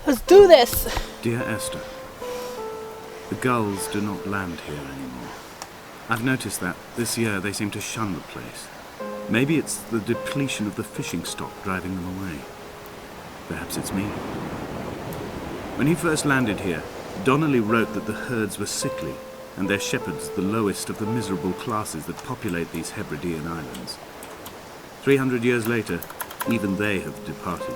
Let's do this! Dear Esther, the gulls do not land here anymore. I've noticed that this year they seem to shun the place. Maybe it's the depletion of the fishing stock driving them away. Perhaps it's me. When he first landed here, Donnelly wrote that the herds were sickly and their shepherds the lowest of the miserable classes that populate these Hebridean islands. 300 years later, even they have departed.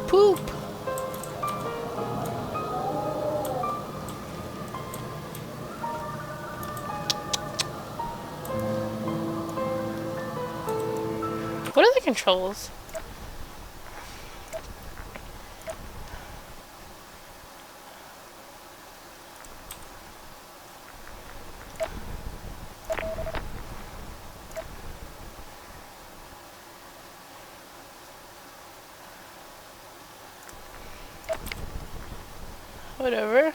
Poop! What are the controls? Whatever.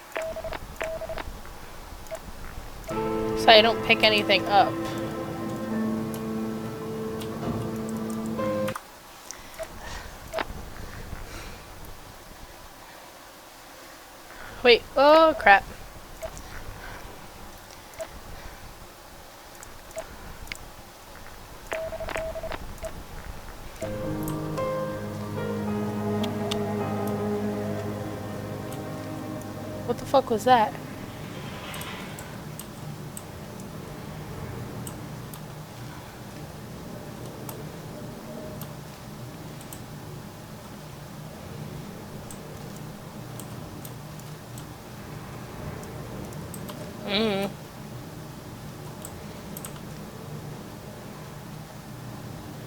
So I don't pick anything up. Wait, oh crap. What the fuck was that?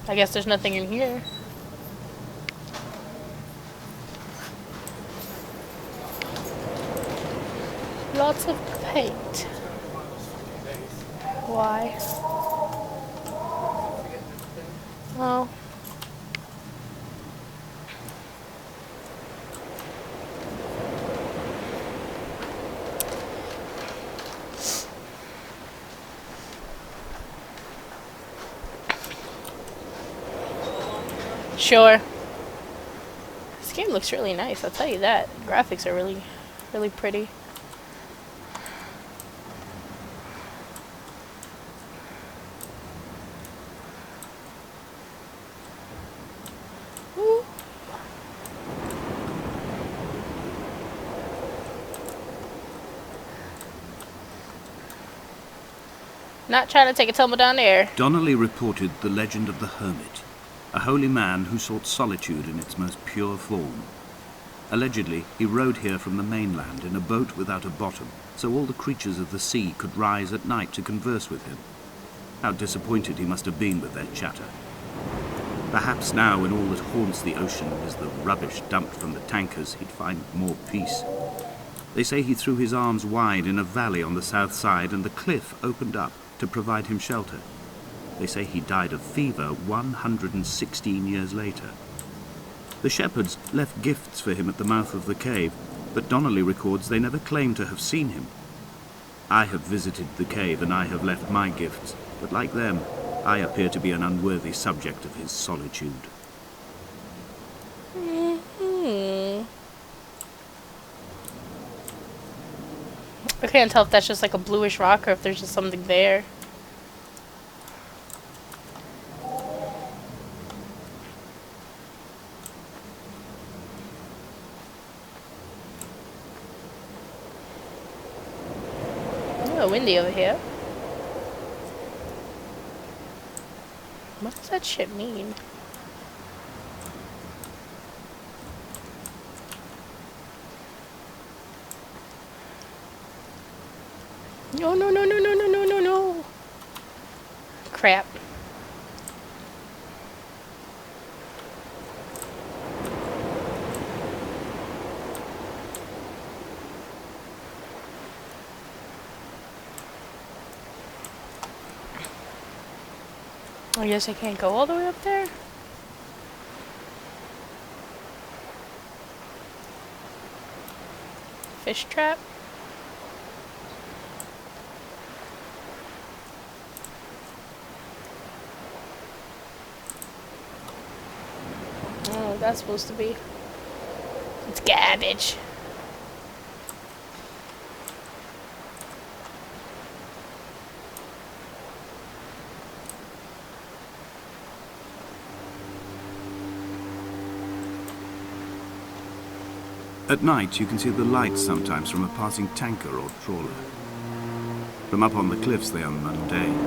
I guess there's nothing in here. Lots of paint. Why? Oh. Sure. This game looks really nice, I'll tell you that. The graphics are really, really pretty. Ooh. Not trying to take a tumble down there. Donnelly reported the legend of the hermit, a holy man who sought solitude in its most pure form. Allegedly, he rode here from the mainland in a boat without a bottom, so all the creatures of the sea could rise at night to converse with him. How disappointed he must have been with their chatter. Perhaps now, when all that haunts the ocean is the rubbish dumped from the tankers, he'd find more peace. They say he threw his arms wide in a valley on the south side, and the cliff opened up to provide him shelter. They say he died of fever 116 years later. The shepherds left gifts for him at the mouth of the cave, but Donnelly records they never claimed to have seen him. I have visited the cave and I have left my gifts, but like them, I appear to be an unworthy subject of his solitude. I can't tell if that's just like a bluish rock or if there's just something there. Oh, windy over here. What does that shit mean? No, no, no, no, no, no, no, no, no. Crap. I guess I can't go all the way up there. Fish trap. Oh, that's supposed to be. It's garbage. At night, you can see the lights sometimes from a passing tanker or trawler. From up on the cliffs, they are mundane.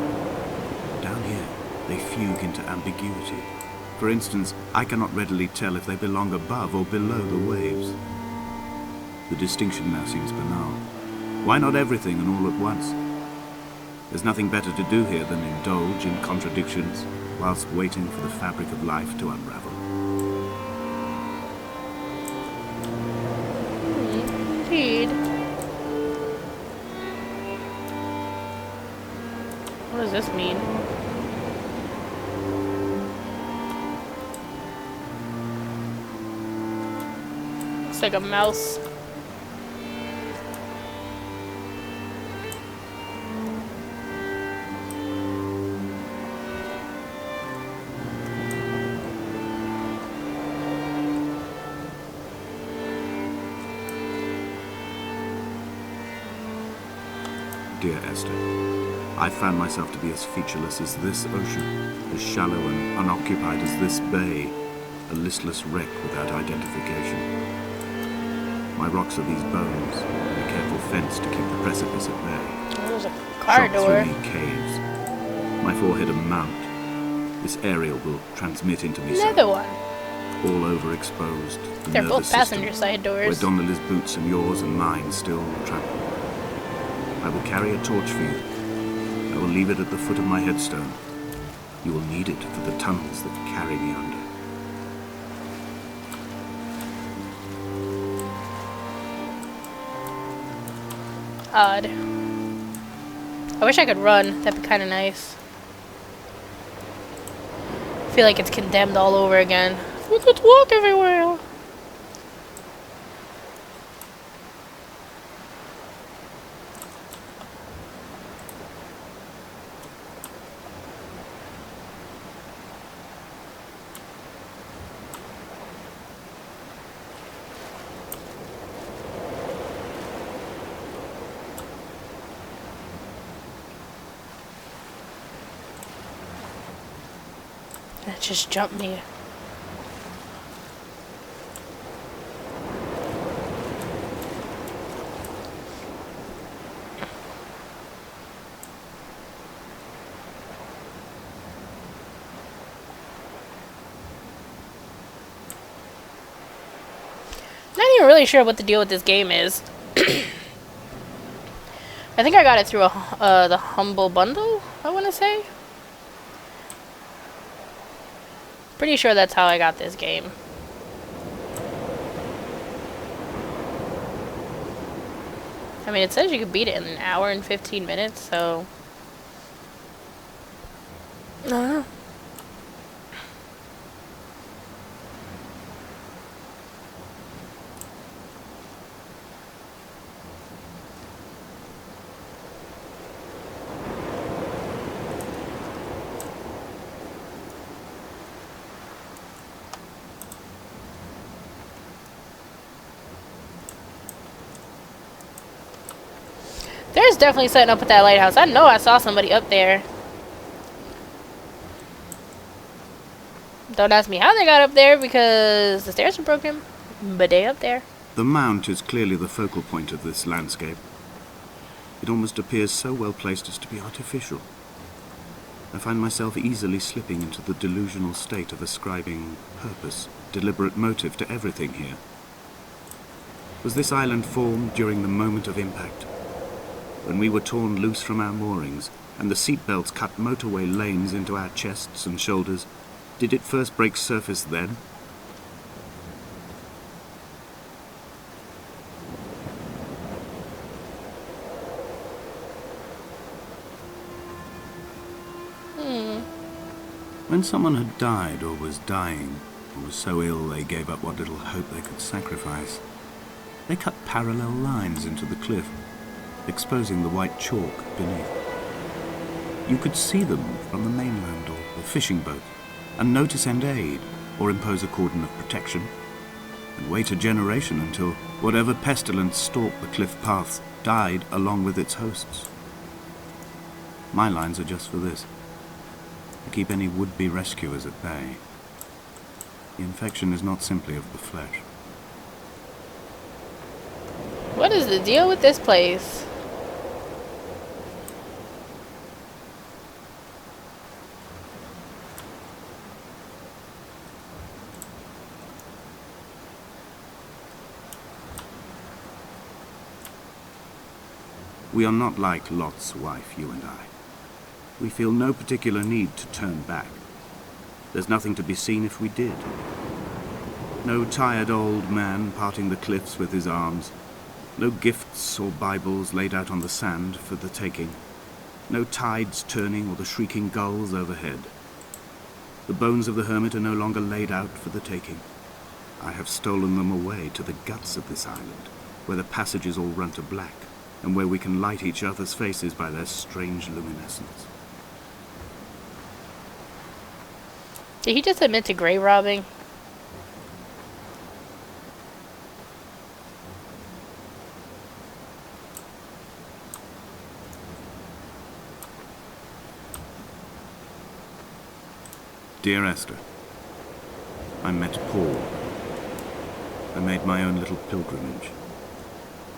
Down here, they fugue into ambiguity. For instance, I cannot readily tell if they belong above or below the waves. The distinction now seems banal. Why not everything and all at once? There's nothing better to do here than indulge in contradictions whilst waiting for the fabric of life to unravel. Indeed. What does this mean? Looks like a mouse. Dear Esther, I found myself to be as featureless as this ocean, as shallow and unoccupied as this bay, a listless wreck without identification. My rocks are these bones, and a careful fence to keep the precipice at bay. Oh, there's a car Shot door. through me caves. My forehead a mount. This aerial will transmit into me Another one. all overexposed. The They're nervous both passenger system, side where doors. Donnelly's boots and yours and mine still trample. I will carry a torch for you. I will leave it at the foot of my headstone. You will need it for the tunnels that carry me under. Odd. I wish I could run. That'd be kind of nice. I feel like it's condemned all over again. We could walk everywhere. That just jumped me. Not even really sure what the deal with this game is. I think I got it through the Humble Bundle, I want to say. Pretty sure that's how I got this game. I mean, it says you could beat it in an hour and 15 minutes, so... I don't know. There's definitely something up at that lighthouse. I know I saw somebody up there. Don't ask me how they got up there because the stairs were broken. But they up there. The mount is clearly the focal point of this landscape. It almost appears so well placed as to be artificial. I find myself easily slipping into the delusional state of ascribing purpose, deliberate motive to everything here. Was this island formed during the moment of impact? When we were torn loose from our moorings, and the seatbelts cut motorway lanes into our chests and shoulders, did it first break surface then? When someone had died or was dying, or was so ill they gave up what little hope they could sacrifice, They cut parallel lines into the cliff, exposing the white chalk beneath. You could see them from the mainland or the fishing boat, and know to send aid or impose a cordon of protection, and wait a generation until whatever pestilence stalked the cliff paths died along with its hosts. My lines are just for this, to keep any would-be rescuers at bay. The infection is not simply of the flesh. What is the deal with this place? We are not like Lot's wife, you and I. We feel no particular need to turn back. There's nothing to be seen if we did. No tired old man parting the cliffs with his arms. No gifts or Bibles laid out on the sand for the taking. No tides turning or the shrieking gulls overhead. The bones of the hermit are no longer laid out for the taking. I have stolen them away to the guts of this island, where the passages all run to black, and where we can light each other's faces by their strange luminescence. Did he just admit to grave robbing? Dear Esther, I met Paul. I made my own little pilgrimage.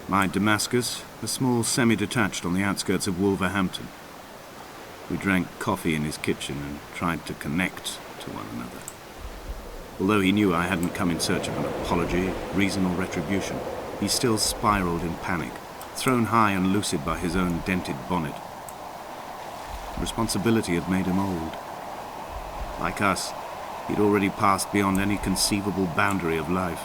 My Damascus, a small semi-detached on the outskirts of Wolverhampton. We drank coffee in his kitchen and tried to connect to one another. Although he knew I hadn't come in search of an apology, reason or retribution, he still spiraled in panic, thrown high and lucid by his own dented bonnet. Responsibility had made him old. Like us, he'd already passed beyond any conceivable boundary of life.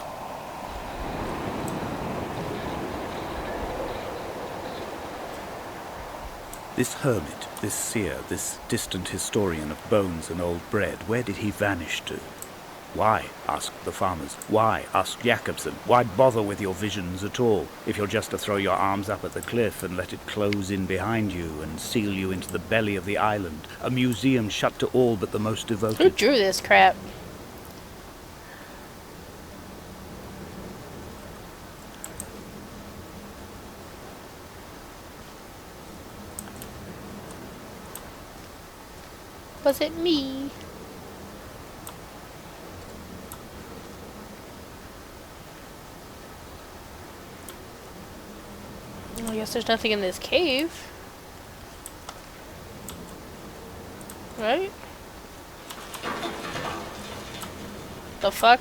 This hermit, this seer, this distant historian of bones and old bread, where did he vanish to? Why, asked the farmers. Why, asked Jacobson. Why bother with your visions at all, if you're just to throw your arms up at the cliff and let it close in behind you and seal you into the belly of the island, a museum shut to all but the most devoted? Who drew this crap? Was it me? I guess there's nothing in this cave. Right? The fuck?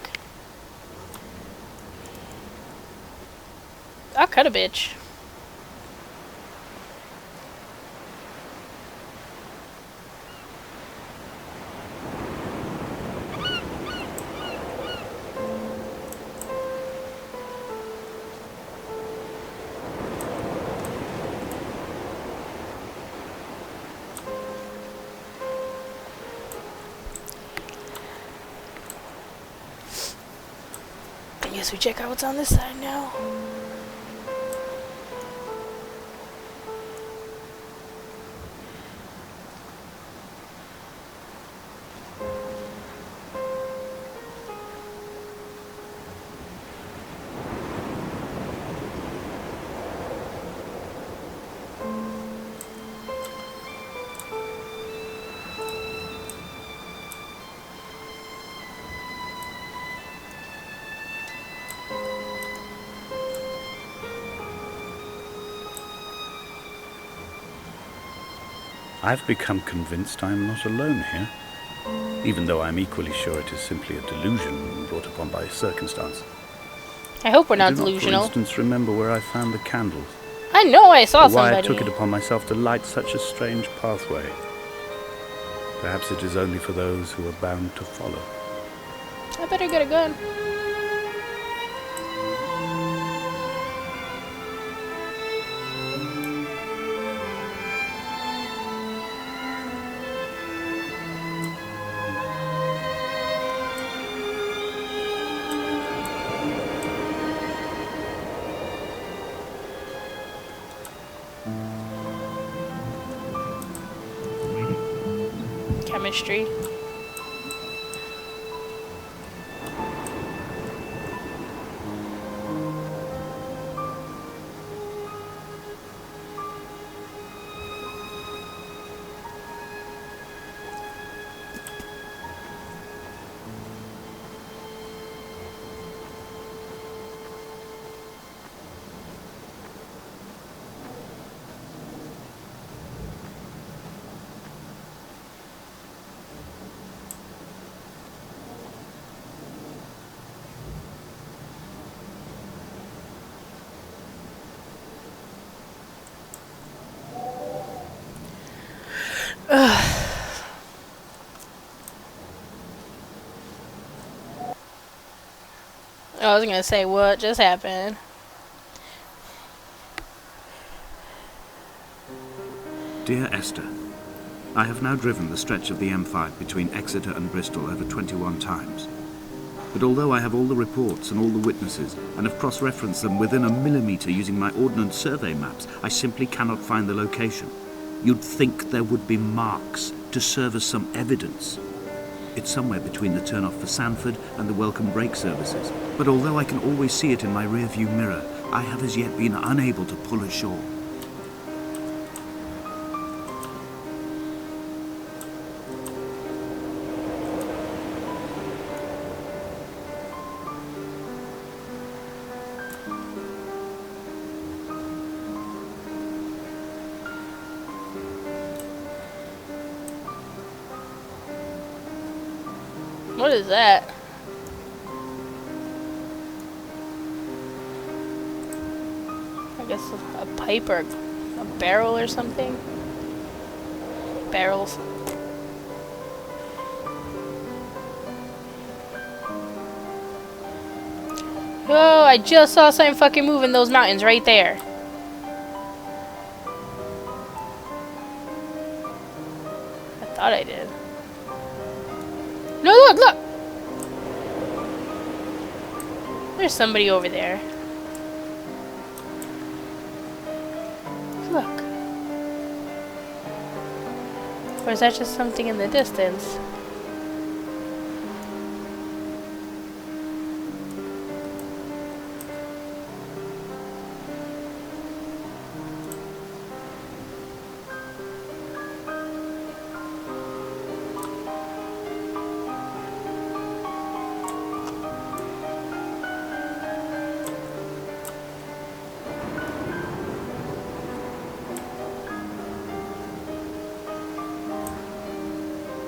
I'll cut a bitch. I guess we check out what's on this side now. I've become convinced I am not alone here, even though I'm equally sure it is simply a delusion brought upon by circumstance. I hope we're not I do delusional. for instance, remember where I found the candles, I know I saw or why somebody. I took it upon myself to light such a strange pathway. Perhaps it is only for those who are bound to follow. I better get a gun. chemistry. I was gonna say, what just happened? Dear Esther, I have now driven the stretch of the M5 between Exeter and Bristol over 21 times. But although I have all the reports and all the witnesses, and have cross-referenced them within a millimetre using my Ordnance Survey maps, I simply cannot find the location. You'd think there would be marks to serve as some evidence. It's somewhere between the turn-off for Sanford and the welcome brake services. But although I can always see it in my rear-view mirror, I have as yet been unable to pull ashore. What is that? I guess a pipe or a barrel or something. Barrels. Oh, I just saw something fucking move in those mountains right there. I thought I did. No, look, look! There's somebody over there. Look. Or is that just something in the distance?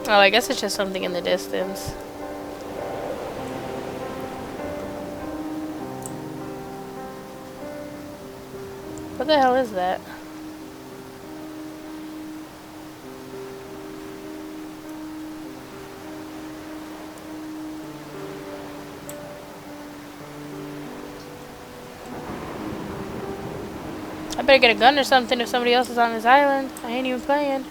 Oh, I guess it's just something in the distance. What the hell is that? I better get a gun or something if somebody else is on this island. I ain't even playing.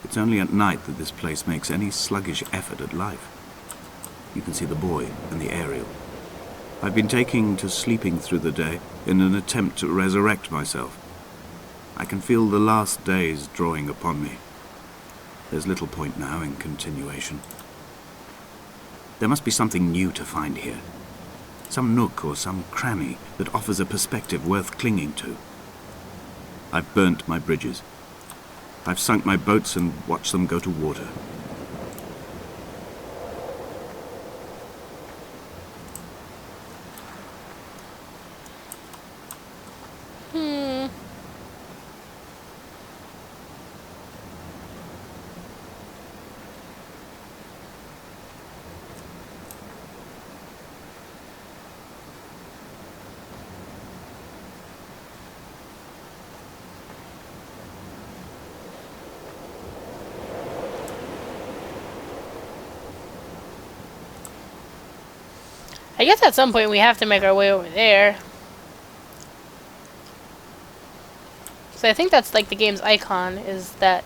It's only at night that this place makes any sluggish effort at life. You can see the buoy and the aerial. I've been taking to sleeping through the day in an attempt to resurrect myself. I can feel the last days drawing upon me. There's little point now in continuation. There must be something new to find here. Some nook or some cranny that offers a perspective worth clinging to. I've burnt my bridges. I've sunk my boats and watched them go to water. I guess at some point we have to make our way over there. So I think that's like the game's icon, is that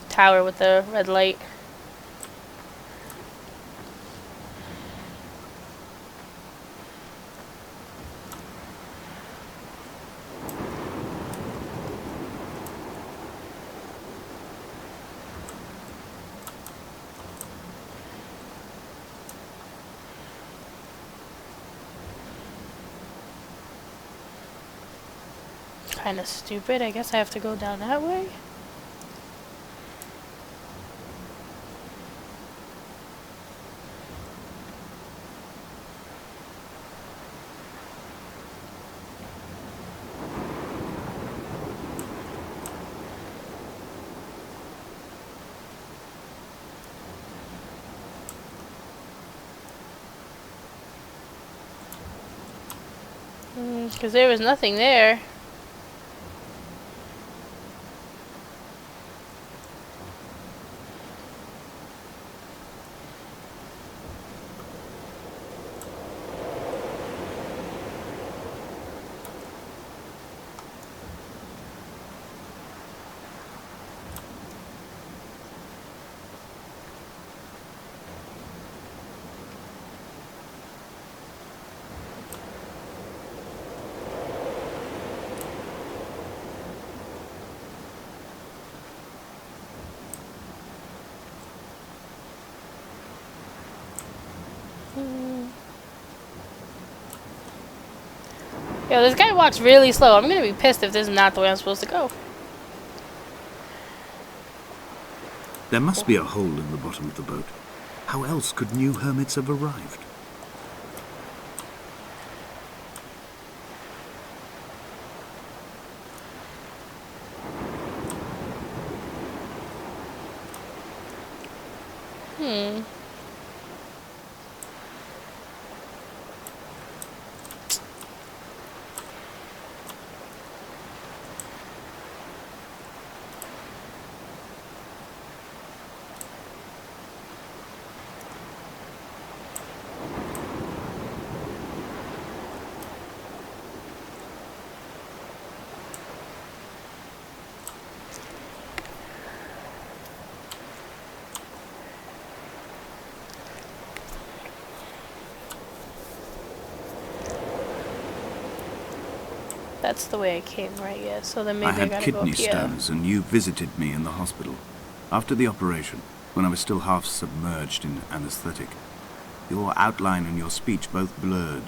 tower with the red light. Kind of stupid. I guess I have to go down that way. Because there was nothing there. Yo, this guy walks really slow. I'm gonna be pissed if this is not the way I'm supposed to go. There must be a hole in the bottom of the boat. How else could new hermits have arrived? That's the way I came, right? Yeah. So then maybe I had gotta go up kidney here. stones, and you visited me in the hospital. After the operation, when I was still half submerged in anesthetic, your outline and your speech both blurred.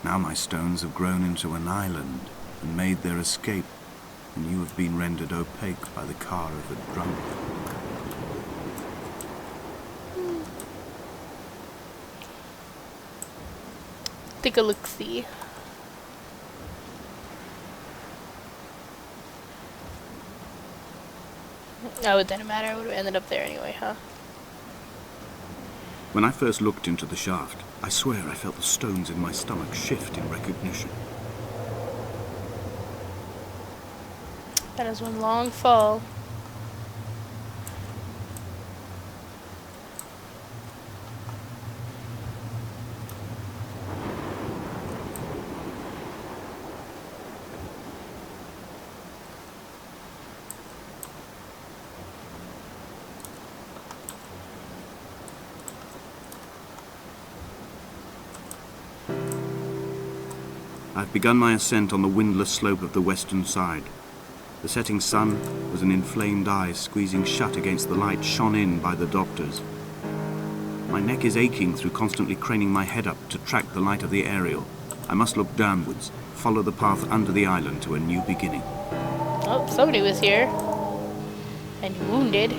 Now my stones have grown into an island and made their escape, and you have been rendered opaque by the car of a drunk. Take a look-see. Oh, it didn't matter. I would have ended up there anyway, huh? When I first looked into the shaft, I swear I felt the stones in my stomach shift in recognition. That is one long fall. I've begun my ascent on the windless slope of the western side. The setting sun was an inflamed eye squeezing shut against the light shone in by the doctors. My neck is aching through constantly craning my head up to track the light of the aerial. I must look downwards, follow the path under the island to a new beginning. Oh, somebody was here. And wounded.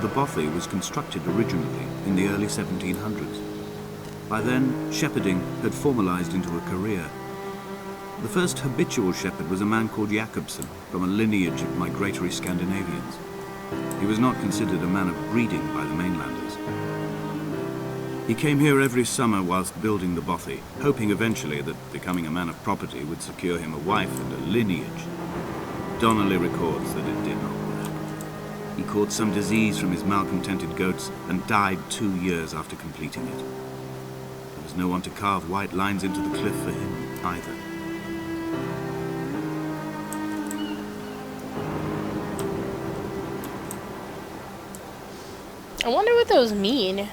The bothy was constructed originally in the early 1700s. By then, shepherding had formalized into a career. The first habitual shepherd was a man called Jakobsen, from a lineage of migratory Scandinavians. He was not considered a man of breeding by the mainlanders. He came here every summer whilst building the bothy, hoping eventually that becoming a man of property would secure him a wife and a lineage. Donnelly records that it did not work. He caught some disease from his malcontented goats and died 2 years after completing it. There was no one to carve white lines into the cliff for him either. I wonder what those mean.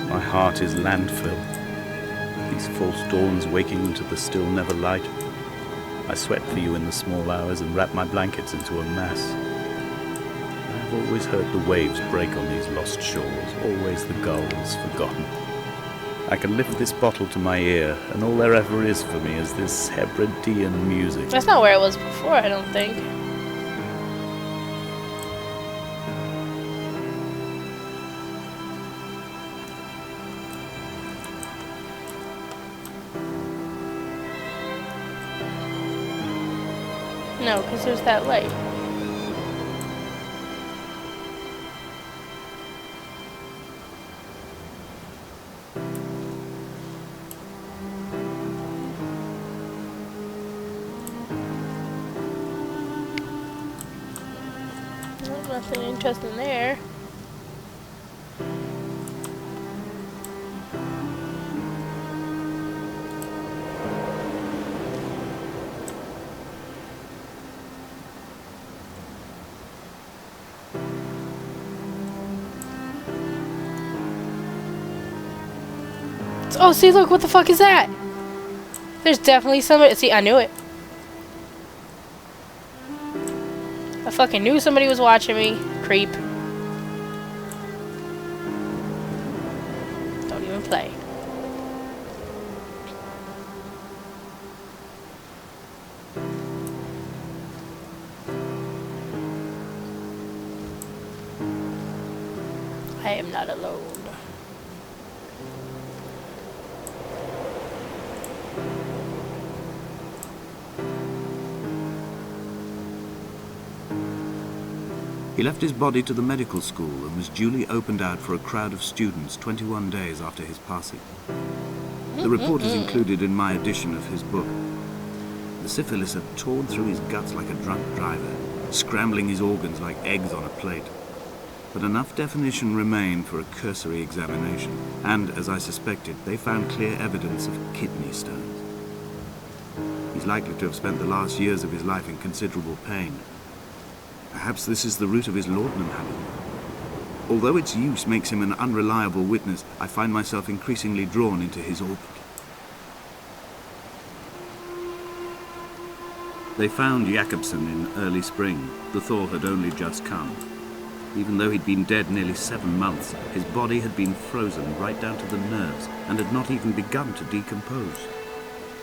My heart is landfill. These false dawns waking into the still never light. I sweat for you in the small hours and wrap my blankets into a mass. I have always heard the waves break on these lost shores, always the gulls forgotten. I can lift this bottle to my ear, and all there ever is for me is this Hebridean music. That's not where it was before, I don't think. No, because there's that light. There's nothing interesting there. Oh, see, look, what the fuck is that? There's definitely somebody. See, I knew it. I fucking knew somebody was watching me. Creep. Don't even play. I am not alone. He left his body to the medical school and was duly opened out for a crowd of students 21 days after his passing. The report is included in my edition of his book. The syphilis had torn through his guts like a drunk driver, scrambling his organs like eggs on a plate. But enough definition remained for a cursory examination, and, as I suspected, they found clear evidence of kidney stones. He's likely to have spent the last years of his life in considerable pain. Perhaps this is the root of his laudanum habit. Although its use makes him an unreliable witness, I find myself increasingly drawn into his orbit. They found Jakobsen in early spring. The thaw had only just come. Even though he'd been dead nearly 7 months, his body had been frozen right down to the nerves and had not even begun to decompose.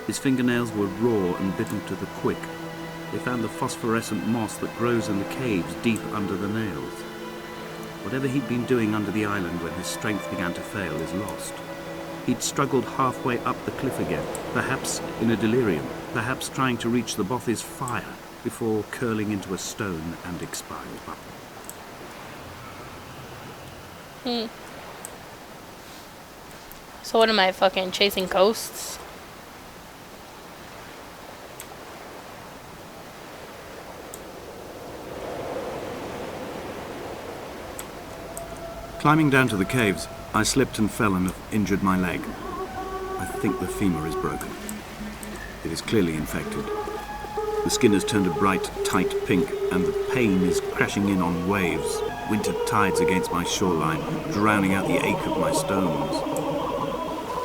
His fingernails were raw and bitten to the quick. They found the phosphorescent moss that grows in the caves deep under the nails. Whatever he'd been doing under the island when his strength began to fail is lost. He'd struggled halfway up the cliff again, perhaps in a delirium, perhaps trying to reach the bothy's fire before curling into a stone and expired. So what am I, fucking chasing ghosts? Climbing down to the caves, I slipped and fell and have injured my leg. I think the femur is broken. It is clearly infected. The skin has turned a bright, tight pink, and the pain is crashing in on waves, winter tides against my shoreline, drowning out the ache of my stones.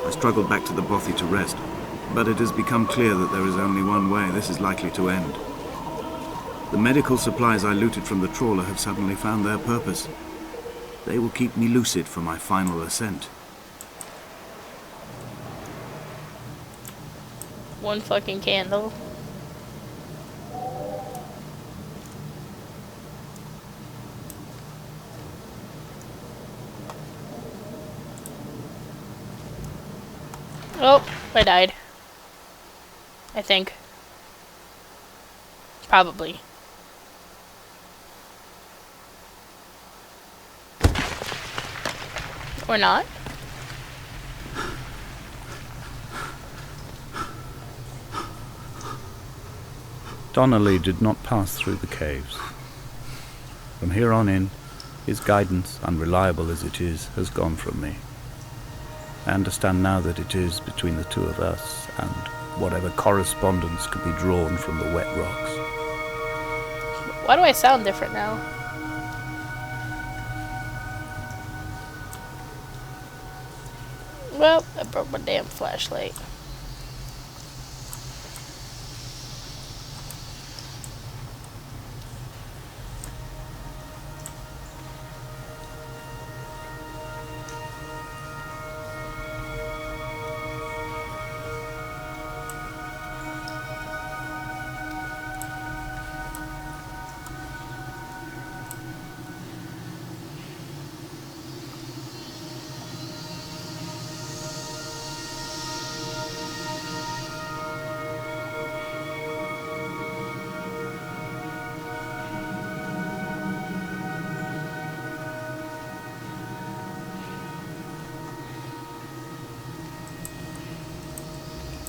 I struggled back to the bothy to rest, but it has become clear that there is only one way this is likely to end. The medical supplies I looted from the trawler have suddenly found their purpose. They will keep me lucid for my final ascent. One fucking candle. Oh, I died. I think. Probably. Or not. Donnelly did not pass through the caves. From here on in, his guidance, unreliable as it is, has gone from me. I understand now that it is between the two of us and whatever correspondence could be drawn from the wet rocks. Why do I sound different now? Well, I broke my damn flashlight.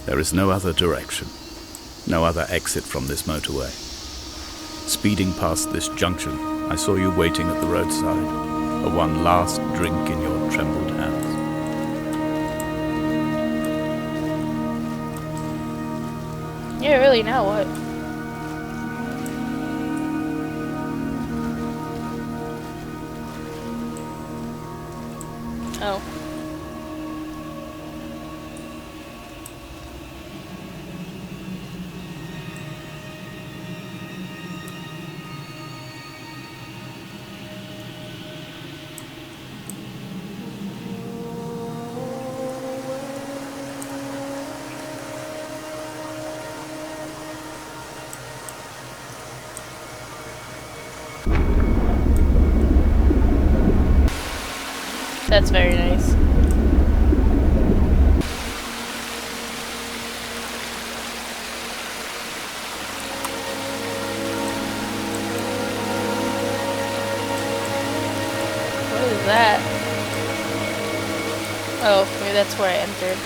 There is no other direction, no other exit from this motorway. Speeding past this junction, I saw you waiting at the roadside, a one last drink in your trembled hands. Yeah, really, now what? Oh. That's very nice. What is that? Oh, maybe that's where I entered.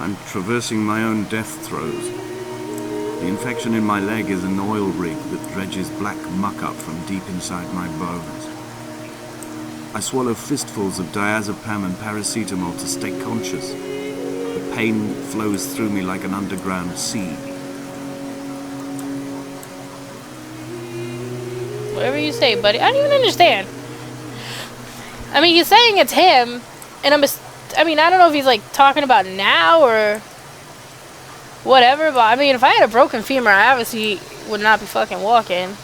I'm traversing my own death throes. The infection in my leg is an oil rig that dredges black muck up from deep inside my bones. I swallow fistfuls of diazepam and paracetamol to stay conscious. The pain flows through me like an underground sea. Whatever you say, buddy. I don't even understand. I mean, you're saying it's him, and I mean, I don't know if he's like talking about now or whatever, but I mean, if I had a broken femur, I obviously would not be fucking walking.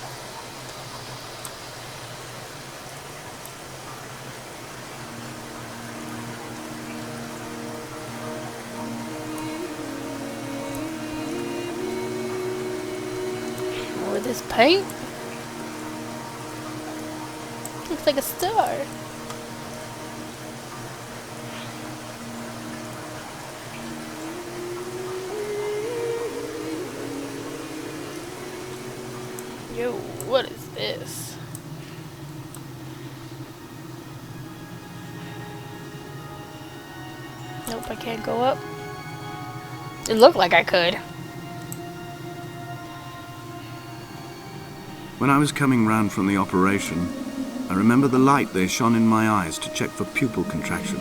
With this paint, looks like a star. Yo, what is this? Nope, I can't go up. It looked like I could. When I was coming round from the operation, I remember the light they shone in my eyes to check for pupil contraction.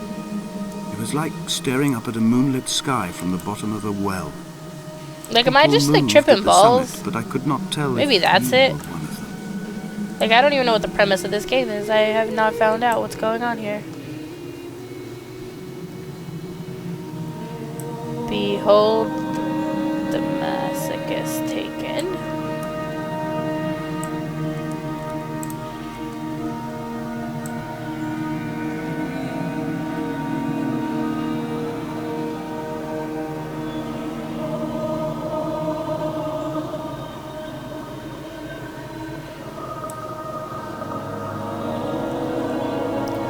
It was like staring up at a moonlit sky from the bottom of a well. Like, am I People just like moved tripping at the balls? summit, but I could not tell. Maybe if that's you it. were one of them. Like, I don't even know what the premise of this game is. I have not found out what's going on here. Behold, the masochist taken.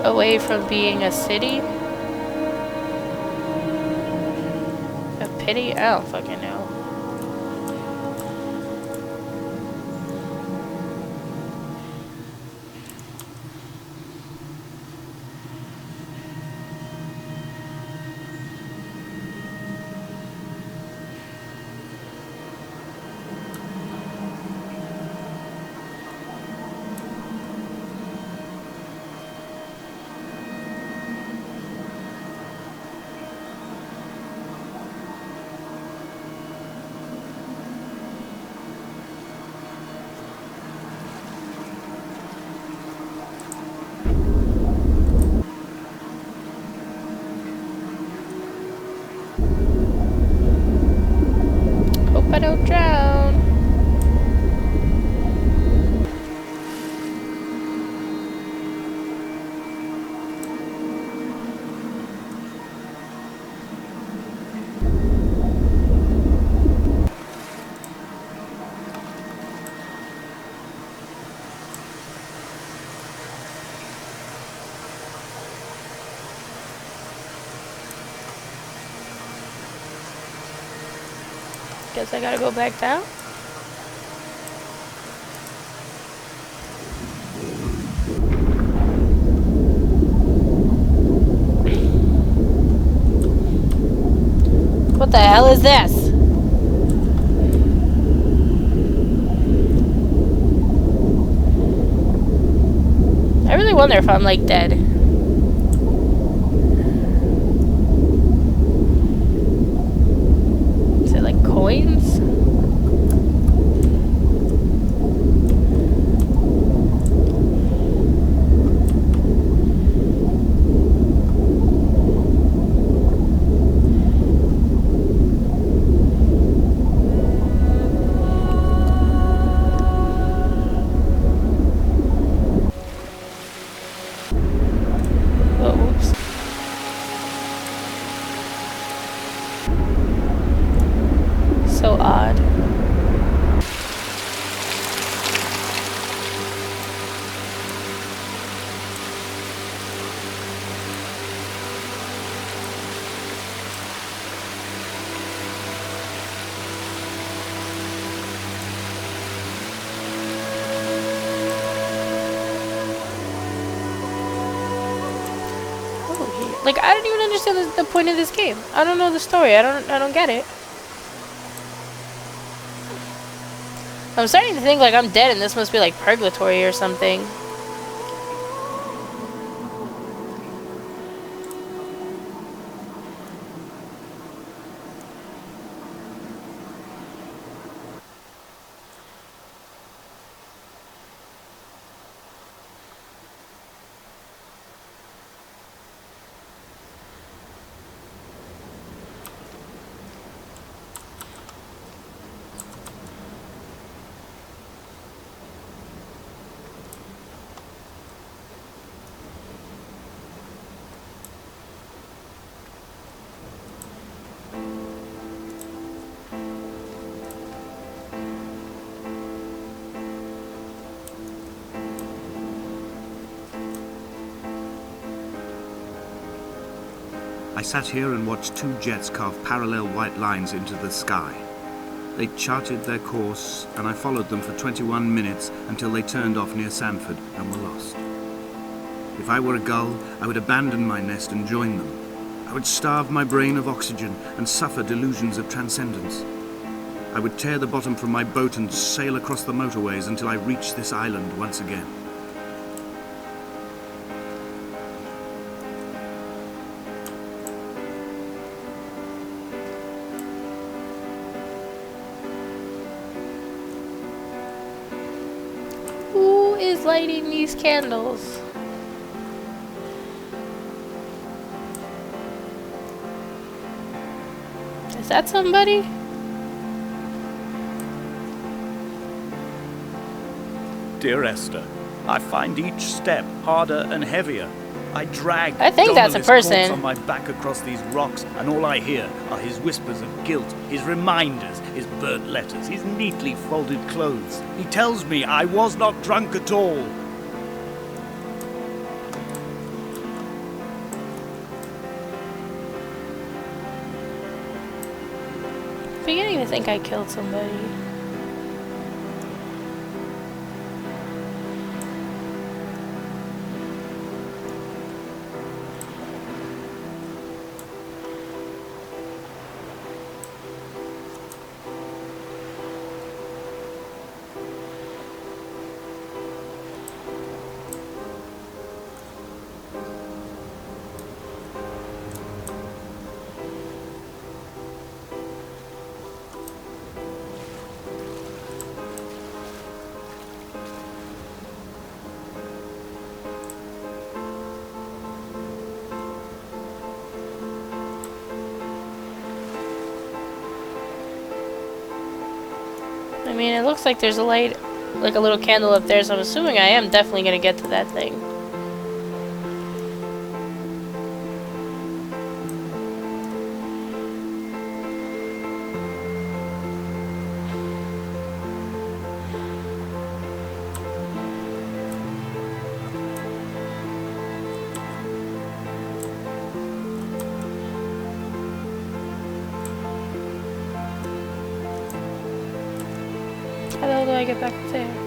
Away from being a city? A pity? I don't fucking know. Hope I don't drown. Guess I gotta go back down. What the hell is this? I really wonder if I'm like dead. Is it like coins? Oh, whoops. So odd. Like, I don't even understand the point of this game. I don't know the story. I don't get it. I'm starting to think like I'm dead and this must be like purgatory or something. I sat here and watched two jets carve parallel white lines into the sky. They charted their course, and I followed them for 21 minutes until they turned off near Sanford and were lost. If I were a gull, I would abandon my nest and join them. I would starve my brain of oxygen and suffer delusions of transcendence. I would tear the bottom from my boat and sail across the motorways until I reached this island once again. Who is lighting these candles? Is that somebody? Dear Esther, I find each step harder and heavier. I drag I think that's a Donorless corpse person. on my back across these rocks, and all I hear are his whispers of guilt, his reminders, his burnt letters, his neatly folded clothes. He tells me I was not drunk at all. I'm beginning to think I killed somebody. I mean, it looks like there's a light, like a little candle up there, so I'm assuming I am definitely gonna get to that thing. How the hell do I get back up there?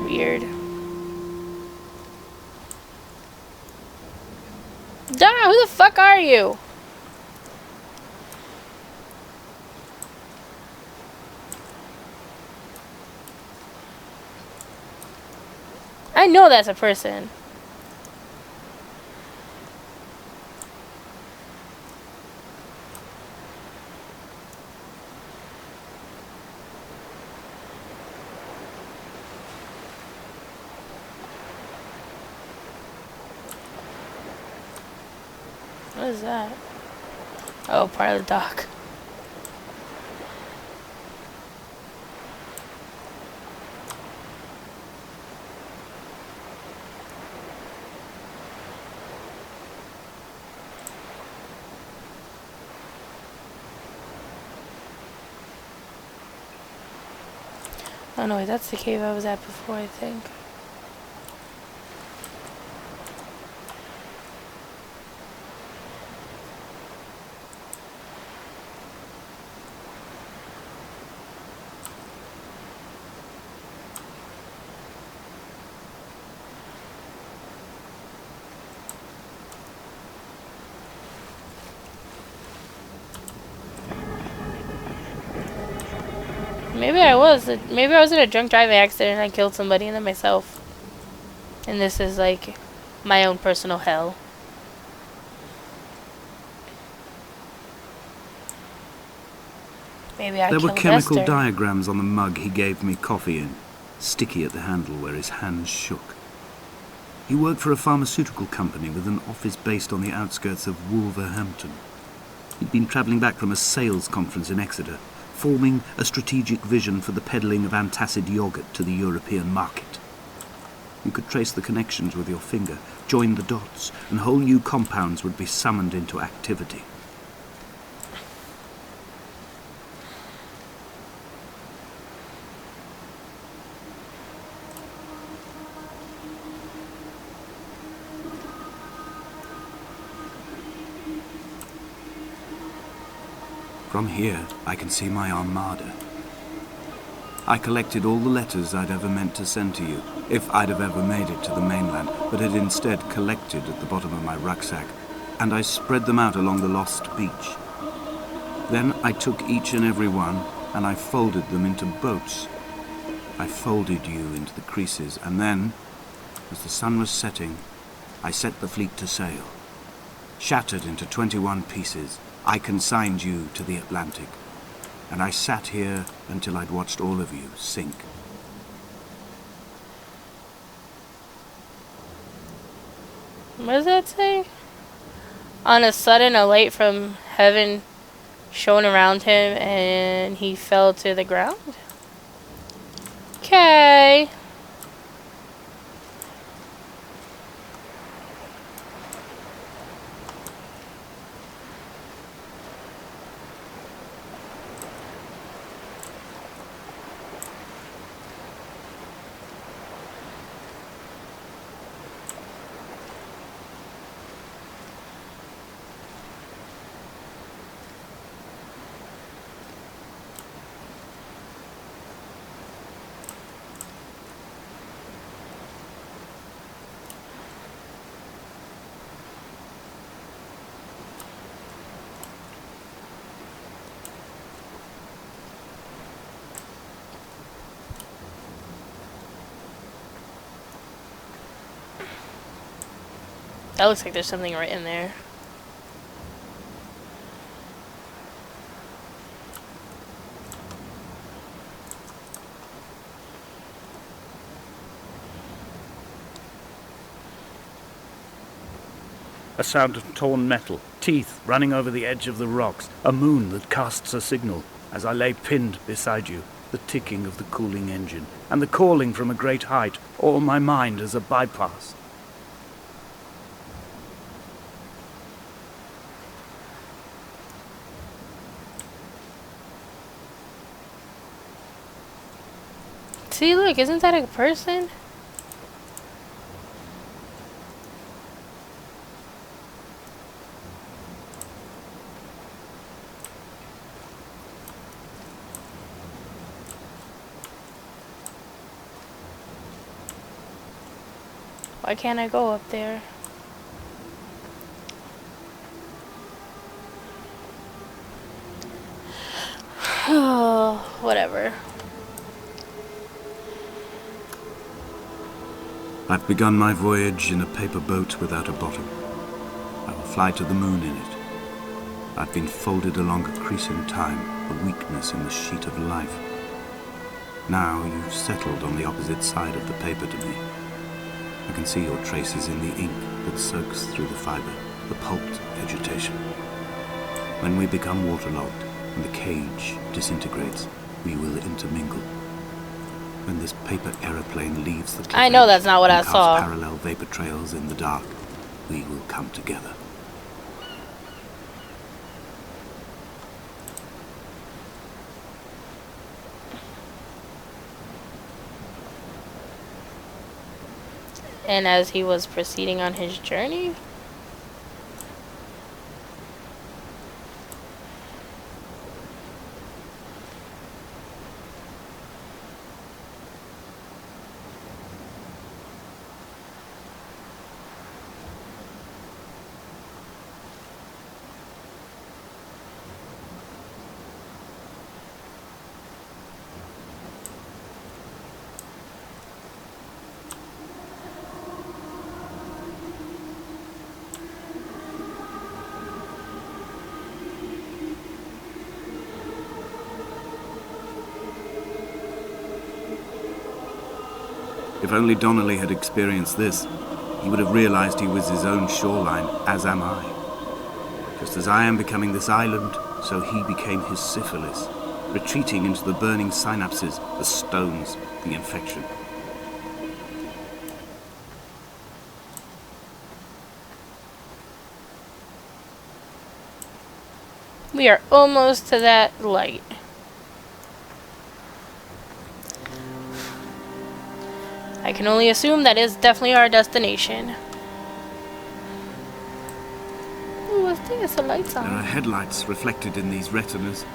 Weird. Dara, who the fuck are you? I know that's a person. What is that? Oh, part of the dock. Oh no, wait, that's the cave I was at before, I think. Maybe I was in a drunk driving accident and I killed somebody and then myself. And this is like my own personal hell. Maybe I There killed were chemical Esther. diagrams on the mug he gave me coffee in, sticky at the handle where his hands shook. He worked for a pharmaceutical company with an office based on the outskirts of Wolverhampton. He'd been travelling back from a sales conference in Exeter, forming a strategic vision for the peddling of antacid yogurt to the European market. You could trace the connections with your finger, join the dots, and whole new compounds would be summoned into activity. From here, I can see my armada. I collected all the letters I'd ever meant to send to you, if I'd have ever made it to the mainland, but had instead collected at the bottom of my rucksack, and I spread them out along the lost beach. Then I took each and every one, and I folded them into boats. I folded you into the creases, and then, as the sun was setting, I set the fleet to sail. Shattered into 21 pieces, I consigned you to the Atlantic, and I sat here until I'd watched all of you sink. What does that say? On a sudden, a light from heaven shone around him, and he fell to the ground? Okay. That looks like there's something right in there. A sound of torn metal, teeth running over the edge of the rocks, a moon that casts a signal. As I lay pinned beside you, the ticking of the cooling engine, and the calling from a great height, all my mind as a bypass. See, look, isn't that a person? Why can't I go up there? Oh, whatever. I've begun my voyage in a paper boat without a bottom. I will fly to the moon in it. I've been folded along a crease in time, a weakness in the sheet of life. Now you've settled on the opposite side of the paper to me. I can see your traces in the ink that soaks through the fiber, the pulped vegetation. When we become waterlogged and the cage disintegrates, we will intermingle. When this paper aeroplane leaves the cliff I know that's not what I and saw. casts parallel vapor trails in the dark, we will come together. And as he was proceeding on his journey, If only Donnelly had experienced this, he would have realized he was his own shoreline, as am I. Just as I am becoming this island, so he became his syphilis. retreating into the burning synapses, the stones, the infection. We are almost to that light. I can only assume that is definitely our destination. Ooh, what's this? The lights There are on. headlights reflected in these retinas.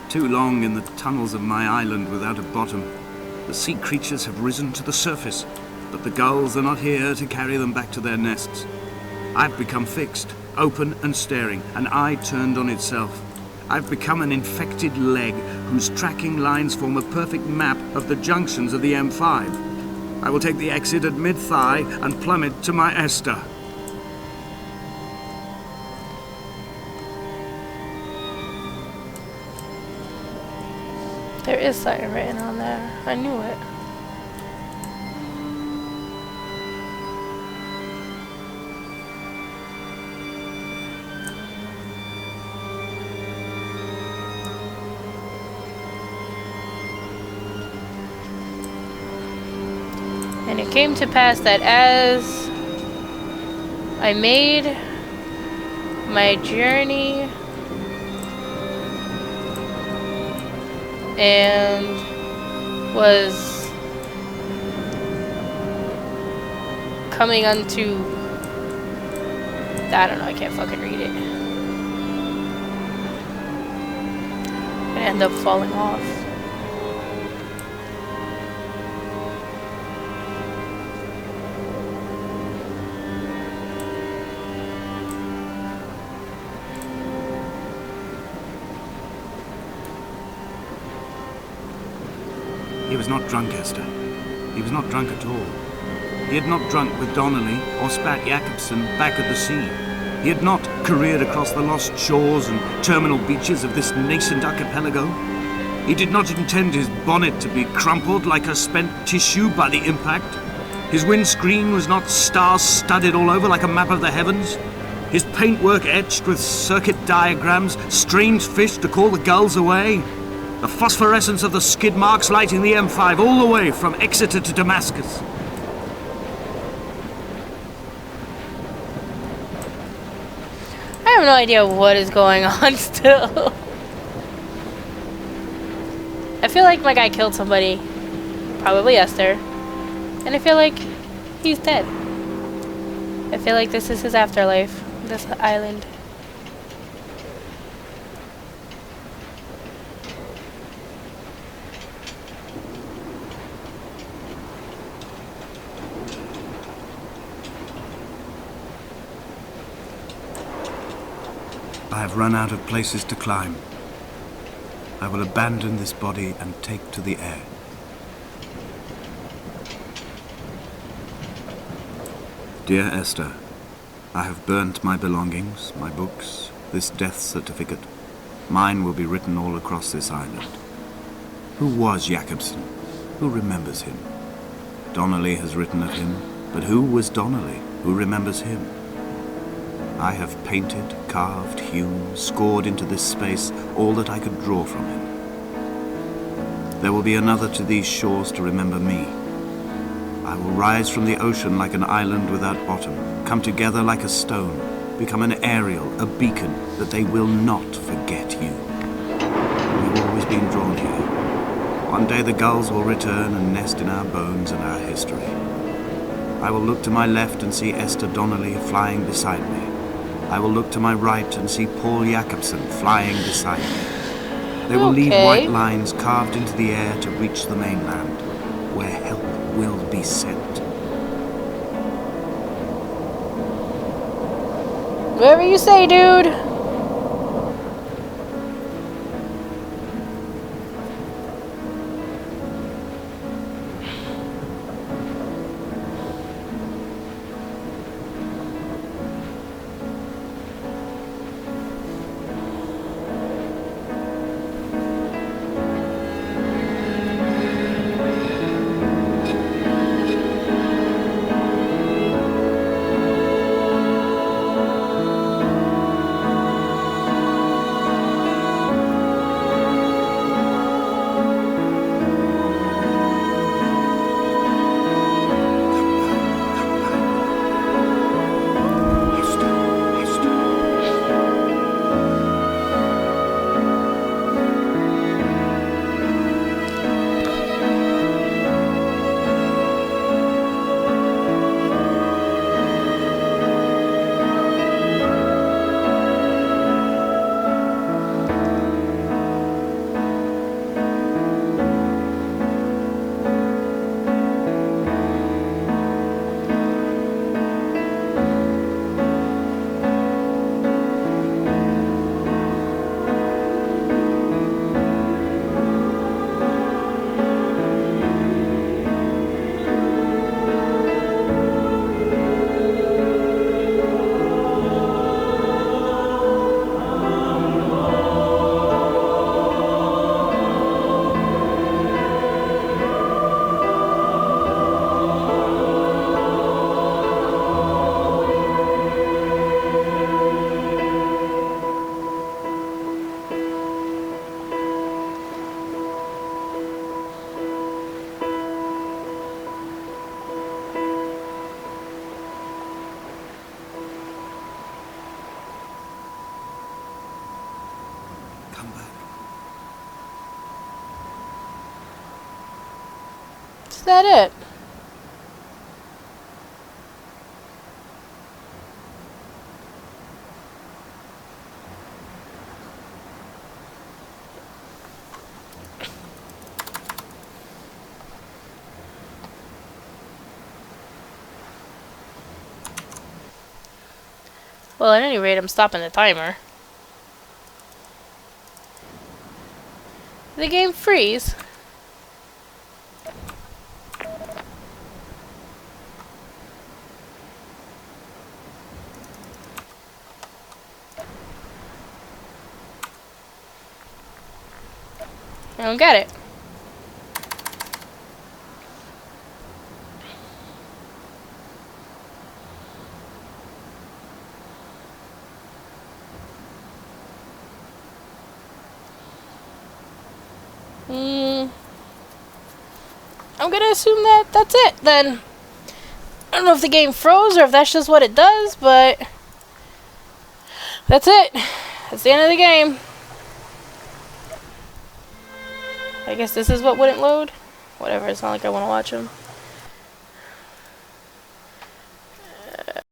Too long in the tunnels of my island without a bottom. The sea creatures have risen to the surface, but the gulls are not here to carry them back to their nests. I've become fixed, open and staring, an eye turned on itself. I've become an infected leg whose tracking lines form a perfect map of the junctions of the M5. I will take the exit at mid-thigh and plummet to my Esther. There is something written on there. I knew it. And it came to pass that as I made my journey and was coming unto, I don't know, I can't fucking read it. I end up falling off. He was not drunk, Esther. He was not drunk at all. He had not drunk with Donnelly or spat Jacobson back at the sea. He had not careered across the lost shores and terminal beaches of this nascent archipelago. He did not intend his bonnet to be crumpled like a spent tissue by the impact. His windscreen was not star-studded all over like a map of the heavens. His paintwork etched with circuit diagrams, strange fish to call the gulls away. The phosphorescence of the skid marks lighting the M5 all the way from Exeter to Damascus. I have no idea what is going on still. I feel like my guy killed somebody. Probably Esther. And I feel like he's dead. I feel like this is his afterlife. This island. I have run out of places to climb. I will abandon this body and take to the air. Dear Esther, I have burnt my belongings, my books, this death certificate. Mine will be written all across this island. Who was Jacobson? Who remembers him? Donnelly has written of him, but who was Donnelly? Who remembers him? I have painted, carved, hewn, scored into this space all that I could draw from him. There will be another to these shores to remember me. I will rise from the ocean like an island without bottom, come together like a stone, become an aerial, a beacon, that they will not forget you. We've always been drawn here. One day the gulls will return and nest in our bones and our history. I will look to my left and see Esther Donnelly flying beside me. I will look to my right and see Paul Jacobson flying beside me. They will leave white lines carved into the air to reach the mainland, where help will be sent. Whatever you say, dude. that it? Well, at any rate, I'm stopping the timer. Did the game freeze? I don't get it. I'm gonna assume that that's it then. I don't know if the game froze or if that's just what it does, but that's it. That's the end of the game. I guess this is what wouldn't load. Whatever, it's not like I want to watch them.